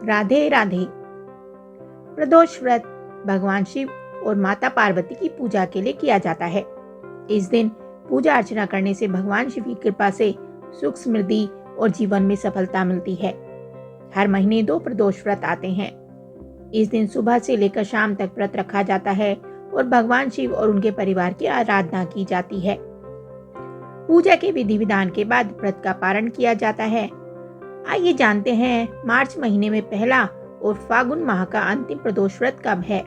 राधे राधे। प्रदोष व्रत भगवान शिव और माता पार्वती की पूजा के लिए किया जाता है। इस दिन पूजा अर्चना करने से भगवान शिव की कृपा से सुख समृद्धि और जीवन में सफलता मिलती है। हर महीने 2 प्रदोष व्रत आते हैं। इस दिन सुबह से लेकर शाम तक व्रत रखा जाता है और भगवान शिव और उनके परिवार की आराधना की जाती है। पूजा के विधि विधान के बाद व्रत का पारण किया जाता है। आइए जानते हैं मार्च महीने में पहला और फागुन माह का अंतिम प्रदोष व्रत कब है।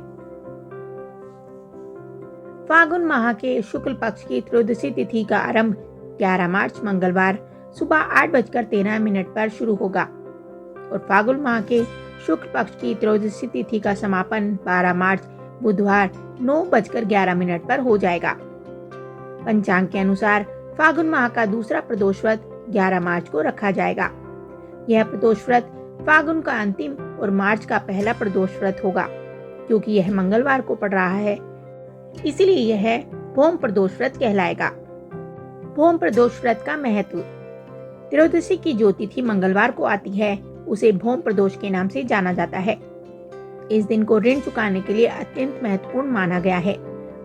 फागुन माह के शुक्ल पक्ष की त्रयोदशी तिथि का आरंभ 11 मार्च मंगलवार सुबह 8:13 पर शुरू होगा और फागुन माह के शुक्ल पक्ष की त्रयोदशी तिथि का समापन 12 मार्च बुधवार 9:11 पर हो जाएगा। पंचांग के अनुसार फागुन माह का दूसरा प्रदोष व्रत 11 मार्च को रखा जाएगा। यह प्रदोष व्रत फागुन का अंतिम और मार्च का पहला प्रदोष व्रत होगा। क्योंकि यह मंगलवार को पड़ रहा है, इसलिए यह भौम प्रदोष व्रत कहलाएगा। भौम प्रदोष व्रत का महत्व। त्रयोदशी की जो तिथि मंगलवार को आती है उसे भौम प्रदोष के नाम से जाना जाता है। इस दिन को ऋण चुकाने के लिए अत्यंत महत्वपूर्ण माना गया है।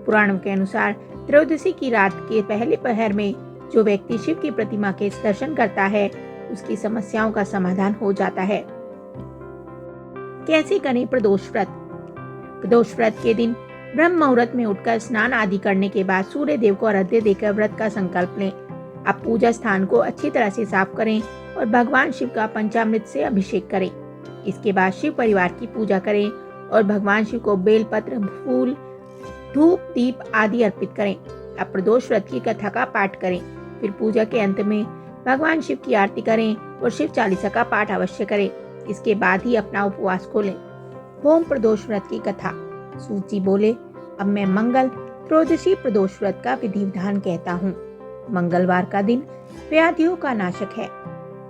पुराणों के अनुसार त्रयोदशी की रात के पहले पहर में जो व्यक्ति शिव की प्रतिमा के दर्शन करता है उसकी समस्याओं का समाधान हो जाता है। कैसे करें प्रदोष व्रत। प्रदोष व्रत के दिन ब्रह्म मुहूर्त में उठकर स्नान आदि करने के बाद सूर्य देव को अर्घ्य देकर व्रत का संकल्प लें। अब पूजा स्थान को अच्छी तरह से साफ करें और भगवान शिव का पंचामृत से अभिषेक करें। इसके बाद शिव परिवार की पूजा करें और भगवान शिव को बेलपत्र, फूल, धूप, दीप आदि अर्पित करें। अब प्रदोष व्रत की कथा का पाठ करें। फिर पूजा के अंत में भगवान शिव की आरती करें और शिव चालीसा का पाठ अवश्य करें। इसके बाद ही अपना उपवास खोलें। भौम प्रदोष व्रत की कथा। सूची बोले, अब मैं मंगल त्रयोदशी प्रदोष व्रत का विधि विधान कहता हूँ। मंगलवार का दिन व्याधियों का नाशक है।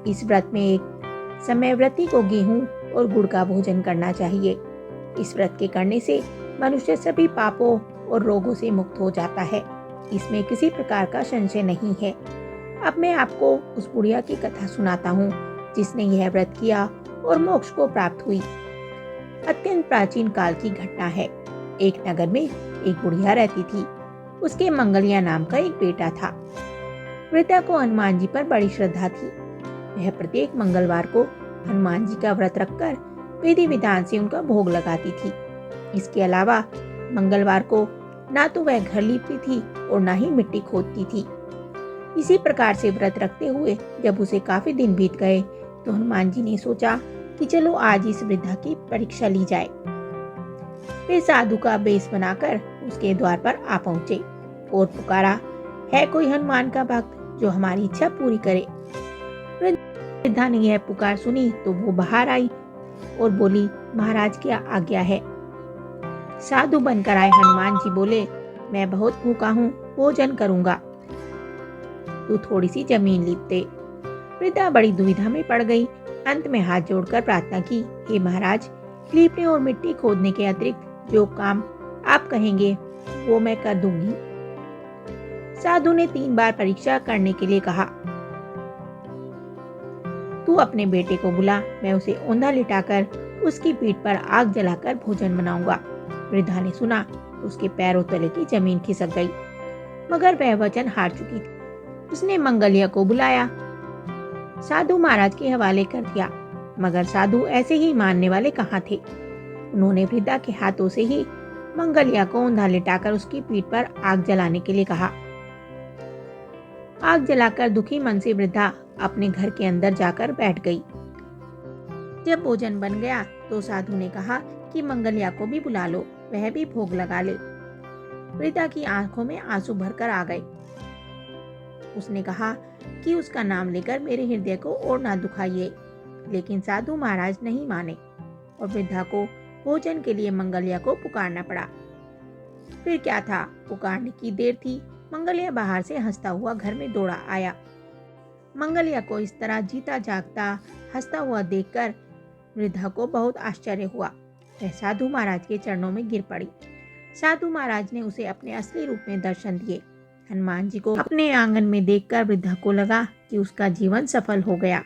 इस व्रत में एक समय व्रती को गेहूं और गुड़ का भोजन करना चाहिए। इस व्रत के करने से मनुष्य सभी पापों और रोगों से मुक्त हो जाता है। इसमें किसी प्रकार का संशय नहीं है। अब मैं आपको उस बुढ़िया की कथा सुनाता हूँ जिसने यह व्रत किया और मोक्ष को प्राप्त हुई। अत्यंत प्राचीन काल की घटना है। एक नगर में एक बुढ़िया रहती थी। उसके मंगलिया नाम का एक बेटा था। वृद्धा को हनुमान जी पर बड़ी श्रद्धा थी। वह प्रत्येक मंगलवार को हनुमान जी का व्रत रखकर विधि विधान से उनका भोग लगाती थी। इसके अलावा मंगलवार को ना तो वह घर लीपती थी और ना ही मिट्टी खोदती थी। इसी प्रकार से व्रत रखते हुए जब उसे काफी दिन बीत गए तो हनुमान जी ने सोचा कि चलो आज इस वृद्धा की परीक्षा ली जाए। वे साधु का बेस बनाकर उसके द्वार पर आ पहुंचे और पुकारा, है कोई हनुमान का भक्त जो हमारी इच्छा पूरी करे। वृद्धा ने यह पुकार सुनी तो वो बाहर आई और बोली, महाराज क्या आज्ञा है। साधु बनकर आए हनुमान जी बोले, मैं बहुत भूखा हूँ, भोजन करूंगा, तू थोड़ी सी जमीन लीप दे। वृद्धा बड़ी दुविधा में पड़ गई। अंत में हाथ जोड़कर प्रार्थना की, हे महाराज, लीपने और मिट्टी खोदने के अतिरिक्त जो काम आप कहेंगे वो मैं कर दूंगी। साधु ने 3 बार परीक्षा करने के लिए कहा, तू अपने बेटे को बुला, मैं उसे औंधा लिटाकर उसकी पीठ पर आग जलाकर भोजन बनाऊंगा। वृद्धा ने सुना तो उसके पैरों तले की जमीन खिसक गई, मगर वह वचन हार चुकी थी। उसने मंगलिया को बुलाया, साधु महाराज के हवाले कर दिया, मगर साधु ऐसे ही मानने वाले कहाँ थे। उन्होंने वृद्धा के हाथों से ही मंगलिया को औंधा लिटाकर उसकी पीठ पर आग जलाने के लिए कहा। आग जलाकर दुखी मन से वृद्धा अपने घर के अंदर जाकर बैठ गई। जब भोजन बन गया तो साधु ने कहा कि मंगलिया को भी बुला लो, वह भी भोग लगा ले। वृद्धा की आंखों में आंसू भरकर आ गए। उसने कहा कि उसका नाम लेकर मेरे हृदय को और ना दुखाइए, लेकिन साधु महाराज नहीं माने और वृद्धा को भोजन के लिए मंगलिया को पुकारना पड़ा। फिर क्या था, पुकारने की देर थी। मंगलिया बाहर से हंसता हुआ घर में दौड़ा आया। मंगलिया को इस तरह जीता जागता हंसता हुआ देखकर वृद्धा को बहुत आश्चर्य हुआ। वह साधु महाराज के चरणों में गिर पड़ी। साधु महाराज ने उसे अपने असली रूप में दर्शन दिए। हनुमान जी को अपने आंगन में देखकर वृद्धा को लगा कि उसका जीवन सफल हो गया।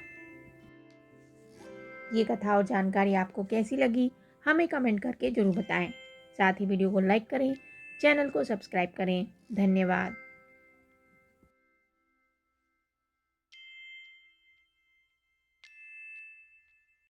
ये कथा और जानकारी आपको कैसी लगी हमें कमेंट करके ज़रूर बताएं। साथ ही वीडियो को लाइक करें, चैनल को सब्सक्राइब करें। धन्यवाद।